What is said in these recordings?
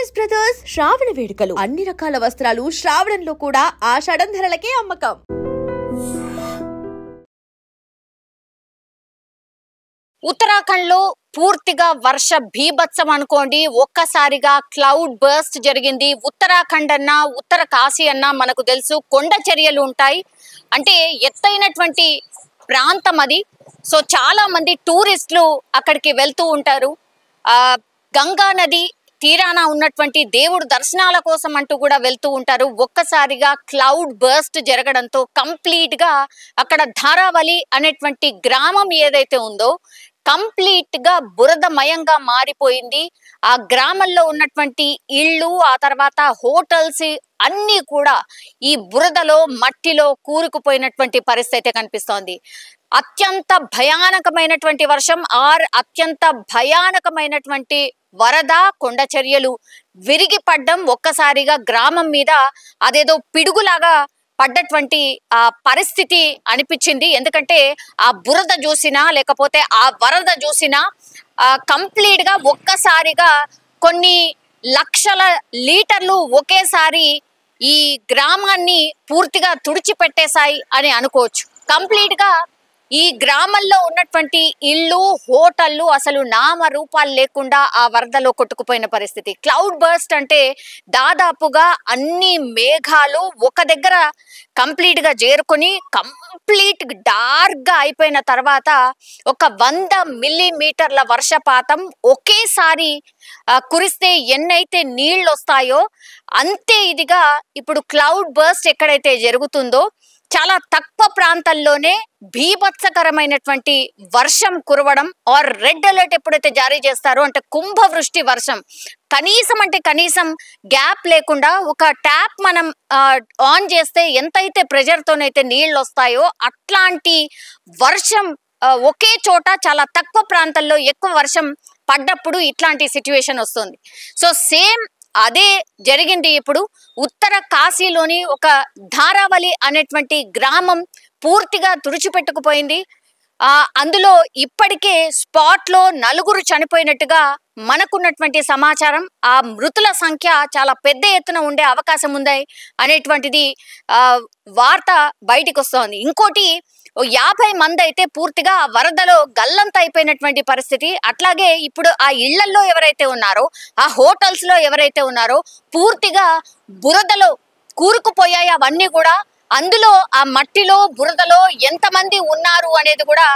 Saris brothers శ్రావణ వేడుకలు అన్ని రకాల వస్త్రాలు శ్రావణంలో కూడా ఆషాఢం ధరలకే అమ్మకం. ఉత్తరాఖండ్ లో పూర్తిగా వర్ష బీభత్సం అనుకోండి. ఒక్కసారిగా క్లౌడ్ బర్స్ట్ జరిగింది. ఉత్తరాఖండ్ అన్నా ఉత్తర కాశీ అన్నా మనకు తెలుసు కొండ చర్యలు ఉంటాయి, అంటే ఎత్తైనటువంటి ప్రాంతం అది. సో చాలా మంది టూరిస్టులు అక్కడికి వెళ్తూ ఉంటారు. గంగా నది తీరాన ఉన్నటువంటి దేవుడు దర్శనాల కోసం అంటూ కూడా వెళ్తూ ఉంటారు. ఒక్కసారిగా క్లౌడ్ బర్స్ట్ జరగడంతో కంప్లీట్ గా అక్కడ ధారావలి అనేటువంటి గ్రామం ఏదైతే ఉందో కంప్లీట్ గా బురదమయంగా మారిపోయింది. ఆ గ్రామంలో ఉన్నటువంటి ఇళ్ళు, ఆ తర్వాత హోటల్స్ అన్నీ కూడా ఈ బురదలో మట్టిలో కూరుకుపోయినటువంటి పరిస్థితి కనిపిస్తోంది. అత్యంత భయానకమైనటువంటి వర్షం అత్యంత భయానకమైనటువంటి వరద, కొండ చర్యలు విరిగి పడ్డం ఒక్కసారిగా గ్రామం మీద అదేదో పిడుగులాగా పడ్డటువంటి ఆ పరిస్థితి అనిపించింది. ఎందుకంటే ఆ బురద చూసినా లేకపోతే ఆ వరద చూసినా కంప్లీట్ గా ఒక్కసారిగా కొన్ని లక్షల లీటర్లు ఒకేసారి ఈ గ్రామాన్ని పూర్తిగా తుడిచిపెట్టేశాయి అని అనుకోవచ్చు. కంప్లీట్ గా ఈ గ్రామంలో ఉన్నటువంటి ఇళ్ళు, హోటళ్ళు అసలు నామరూపాలు లేకుండా ఆ వరదలో కొట్టుకుపోయిన పరిస్థితి. క్లౌడ్ బర్స్ట్ అంటే దాదాపుగా అన్ని మేఘాలు ఒక దగ్గర కంప్లీట్ గా చేరుకొని కంప్లీట్ డార్క్ గా అయిపోయిన తర్వాత 100 మిల్లీమీటర్ల వర్షపాతం ఒకేసారి కురిస్తే ఎన్నైతే నీళ్ళు వస్తాయో అంతే ఇదిగా ఇప్పుడు క్లౌడ్ బర్స్ట్ ఎక్కడైతే జరుగుతుందో చాలా తక్కువ ప్రాంతాల్లోనే బీభత్సకరమైనటువంటి వర్షం కురవడం, ఆర్ రెడ్ అలర్ట్ ఎప్పుడైతే జారీ చేస్తారో అంటే కుంభవృష్టి వర్షం, కనీసం అంటే కనీసం గ్యాప్ లేకుండా ఒక ట్యాప్ మనం ఆన్ చేస్తే ఎంతైతే ప్రెషర్తోనైతే నీళ్ళు వస్తాయో అట్లాంటి వర్షం ఒకే చోట చాలా తక్కువ ప్రాంతాల్లో ఎక్కువ వర్షం పడ్డప్పుడు ఇట్లాంటి సిచ్యువేషన్ వస్తుంది. సో సేమ్ అదే జరిగింది ఇప్పుడు ఉత్తర కాశీలోని ఒక ధారావలి అనేటువంటి గ్రామం పూర్తిగా తుడిచిపెట్టుకుపోయింది. అందులో ఇప్పటికే స్పాట్ లో 4 చనిపోయినట్టుగా మనకున్నటువంటి సమాచారం. ఆ మృతుల సంఖ్య చాలా పెద్ద ఎత్తున ఉండే అవకాశం ఉంది అనేటువంటిది వార్త బయటికి వస్తోంది. ఇంకోటి 50 మంది అయితే పూర్తిగా వరదలో గల్లంత అయిపోయినటువంటి పరిస్థితి. అట్లాగే ఇప్పుడు ఆ ఇళ్లలో ఎవరైతే ఉన్నారో, ఆ హోటల్స్ లో ఎవరైతే ఉన్నారో పూర్తిగా బురదలో కూరుకుపోయాయి అవన్నీ కూడా. అందులో ఆ మట్టిలో బురదలో ఎంతమంది ఉన్నారు అనేది కూడా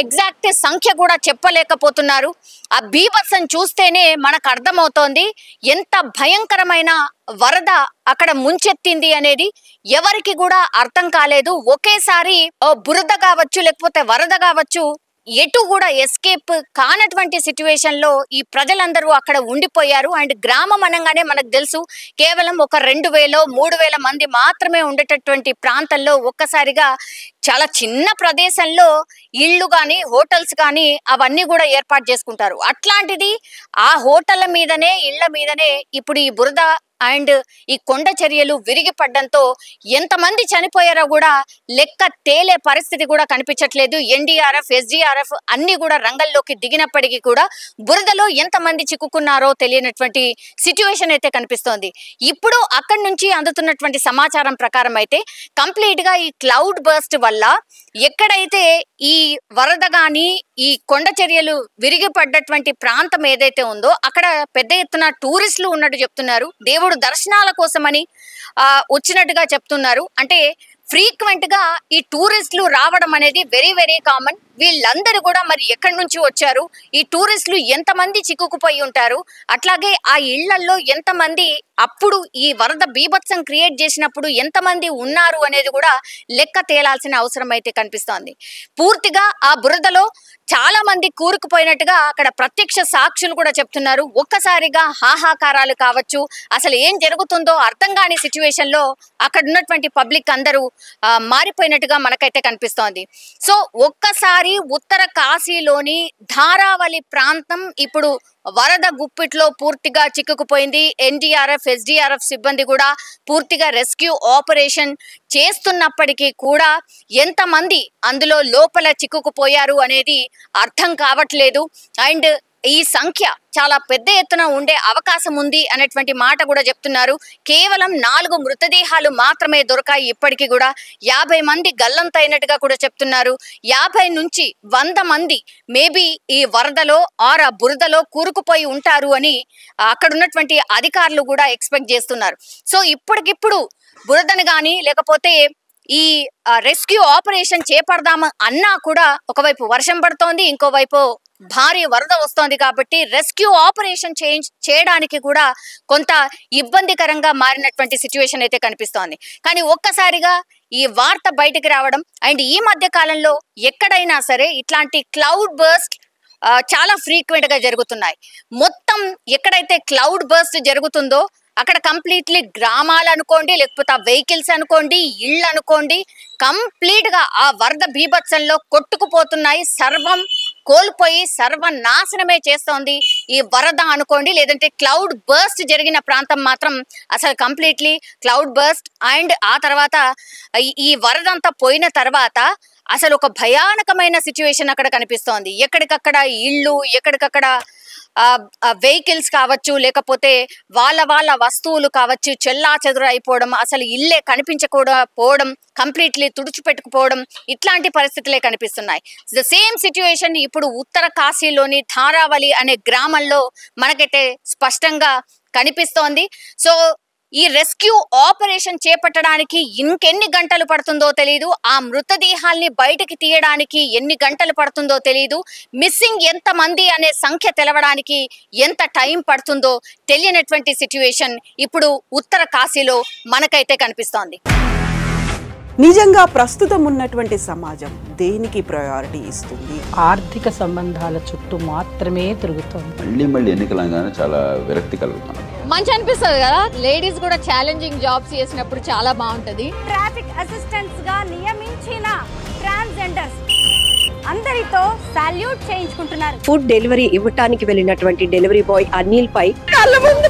ఎగ్జాక్ట్ సంఖ్య కూడా చెప్పలేకపోతున్నారు. ఆ బీభత్సం చూస్తేనే మనకు అర్థమవుతోంది ఎంత భయంకరమైన వరద అక్కడ ముంచెత్తింది అనేది. ఎవరికి కూడా అర్థం కాలేదు. ఒకేసారి బురద కావచ్చు లేకపోతే వరద కావచ్చు, ఎటు కూడా ఎస్కేప్ కానటువంటి సిచ్యువేషన్ లో ఈ ప్రజలందరూ అక్కడ ఉండిపోయారు. అండ్ గ్రామం అనగానే మనకు తెలుసు కేవలం ఒక 2000 3000 మంది మాత్రమే ఉండేటటువంటి ప్రాంతంలో ఒక్కసారిగా చాలా చిన్న ప్రదేశంలో ఇళ్ళు కానీ హోటల్స్ కానీ అవన్నీ కూడా ఏర్పాటు చేసుకుంటారు. అట్లాంటిది ఆ హోటళ్ల మీదనే ఇళ్ల మీదనే ఇప్పుడు ఈ బురద అండ్ ఈ కొండ చర్యలు విరిగి పడ్డంతో ఎంతమంది చనిపోయారో కూడా లెక్క తేలే పరిస్థితి కూడా కనిపించట్లేదు. ఎన్డీఆర్ఎఫ్, ఎస్డీఆర్ఎఫ్ అన్ని కూడా రంగంలోకి దిగినప్పటికీ కూడా బురదలో ఎంతమంది చిక్కుకున్నారో తెలియనటువంటి సిచ్యువేషన్ అయితే కనిపిస్తోంది. ఇప్పుడు అక్కడి నుంచి అందుతున్నటువంటి సమాచారం ప్రకారం అయితే కంప్లీట్ గా ఈ క్లౌడ్ బర్స్ట్ వల్ల ఎక్కడైతే ఈ వరద గాని ఈ కొండ చర్యలు విరిగి పడ్డటువంటి ప్రాంతం ఏదైతే ఉందో అక్కడ పెద్ద ఎత్తున టూరిస్టులు ఉన్నట్టు చెప్తున్నారు. దేవుడు దర్శనాల కోసమని వచ్చినట్టుగా చెప్తున్నారు. అంటే ఫ్రీక్వెంట్ గా ఈ టూరిస్టులు రావడం అనేది వెరీ వెరీ కామన్. వీళ్ళందరూ కూడా మరి ఎక్కడి నుంచి వచ్చారు, ఈ టూరిస్టులు ఎంతమంది చిక్కుకుపోయి ఉంటారు, అట్లాగే ఆ ఇళ్లలో ఎంతమంది అప్పుడు ఈ వరద బీభత్సం క్రియేట్ చేసినప్పుడు ఎంతమంది ఉన్నారు అనేది కూడా లెక్క తేలాల్సిన అవసరం అయితే కనిపిస్తోంది. పూర్తిగా ఆ బురదలో చాలా మంది కూరుకుపోయినట్టుగా అక్కడ ప్రత్యక్ష సాక్షులు కూడా చెప్తున్నారు. ఒక్కసారిగా హాహాకారాలు కావచ్చు, అసలు ఏం జరుగుతుందో అర్థం కాని సిచ్యువేషన్ లో అక్కడ ఉన్నటువంటి పబ్లిక్ అందరూ మారిపోయినట్టుగా మనకైతే కనిపిస్తోంది. సో ఒక్కసారి ఉత్తర కాశీలోని ధారావలి ప్రాంతం ఇప్పుడు వరద గుప్పిట్లో పూర్తిగా చిక్కుకుపోయింది. ఎన్డీఆర్ఎఫ్, ఎస్డీఆర్ఎఫ్ సిబ్బంది కూడా పూర్తిగా రెస్క్యూ ఆపరేషన్ చేస్తున్నప్పటికీ కూడా ఎంతమంది అందులో లోపల చిక్కుకుపోయారు అనేది అర్థం కావట్లేదు. అండ్ ఈ సంఖ్య చాలా పెద్ద ఎత్తున ఉండే అవకాశం ఉంది అనేటువంటి మాట కూడా చెప్తున్నారు. కేవలం 4 మృతదేహాలు మాత్రమే దొరకాయి. ఇప్పటికీ కూడా 50 మంది గల్లంతైనట్టుగా కూడా చెప్తున్నారు. 50 నుంచి 100 మంది మేబీ ఈ వరదలో ఆర్ ఆ బురదలో కూరుకుపోయి ఉంటారు అని అక్కడ ఉన్నటువంటి అధికారులు కూడా ఎక్స్పెక్ట్ చేస్తున్నారు. సో ఇప్పటికిప్పుడు బురదను కానీ లేకపోతే ఈ రెస్క్యూ ఆపరేషన్ చేపడదాము అన్నా కూడా ఒకవైపు వర్షం పడుతోంది, ఇంకోవైపు భారీ వరద వస్తోంది. కాబట్టి రెస్క్యూ ఆపరేషన్ చేయడానికి కూడా కొంత ఇబ్బందికరంగా మారినటువంటి సిచ్యువేషన్ అయితే కనిపిస్తోంది. కానీ ఒక్కసారిగా ఈ వార్త బయటికి రావడం అండ్ ఈ మధ్య కాలంలో ఎక్కడైనా సరే ఇట్లాంటి క్లౌడ్ బర్స్ట్ చాలా ఫ్రీక్వెంట్ గా జరుగుతున్నాయి. మొత్తం ఎక్కడైతే క్లౌడ్ బర్స్ట్ జరుగుతుందో అక్కడ కంప్లీట్లీ గ్రామాలు అనుకోండి, లేకపోతే ఆ వెహికల్స్ అనుకోండి, ఇళ్ళు అనుకోండి, కంప్లీట్ గా ఆ వరద బీభత్సంలో కొట్టుకుపోతున్నాయి. సర్వం కోల్పోయి సర్వనాశనమే చేస్తోంది ఈ వరద అనుకోండి, లేదంటే క్లౌడ్ బర్స్ట్ జరిగిన ప్రాంతం మాత్రం అసలు కంప్లీట్లీ క్లౌడ్ బర్స్ట్. అండ్ ఆ తర్వాత ఈ వరద అంతా పోయిన తర్వాత అసలు ఒక భయానకమైన సిచ్యువేషన్ అక్కడ కనిపిస్తోంది. ఎక్కడికక్కడ ఇళ్ళు, ఎక్కడికక్కడ వెహికల్స్ కావచ్చు, లేకపోతే వాళ్ళ వస్తువులు కావచ్చు చెల్లా చెదురు అయిపోవడం, అసలు ఇల్లే కనిపించకపోవడం, కంప్లీట్లీ తుడిచిపెట్టుకుపోవడం, ఇట్లాంటి పరిస్థితులే కనిపిస్తున్నాయి. ద సేమ్ సిచ్యువేషన్ ఇప్పుడు ఉత్తర కాశీలోని ధారావళి అనే గ్రామంలో మనకైతే స్పష్టంగా కనిపిస్తోంది. సో ఈ రెస్క్యూ ఆపరేషన్ చేపట్టడానికి ఇంకెన్ని గంటలు పడుతుందో తెలియదు, ఆ మృతదేహాల్ని బయటికి తీయడానికి ఎన్ని గంటలు పడుతుందో తెలియదు, మిస్సింగ్ ఎంత మంది అనే సంఖ్య తెలవడానికి ఎంత టైం పడుతుందో తెలియనటువంటి సిచ్యువేషన్ ఇప్పుడు ఉత్తర కాశీలో మనకైతే కనిపిస్తోంది. నిజంగా ప్రస్తుతం ఉన్నటువంటి సమాజం దేనికి ప్రయారిటీ ఇస్తుంది? ఆర్థిక సంబంధాల చుట్టూ మాత్రమే తిరుగుతోంది. మళ్ళీ ఎన్నికలంగానే చాలా విరక్తి కలుగుతున్నాం. మంచి అనిపిస్తుంది కదా, లేడీస్ కూడా ఛాలెంజింగ్ జాబ్స్ చేసినప్పుడు చాలా బాగుంటది. ట్రాఫిక్ అసిస్టెంట్స్ గా నియమించిన ట్రాన్స్జెండర్స్ అందరితో సాల్యూట్ చేయించుకుంటున్నారు. ఫుడ్ డెలివరీ ఇవ్వటానికి వెళ్ళినటువంటి డెలివరీ బాయ్ అనిల్ పై కళ్ళ ముందు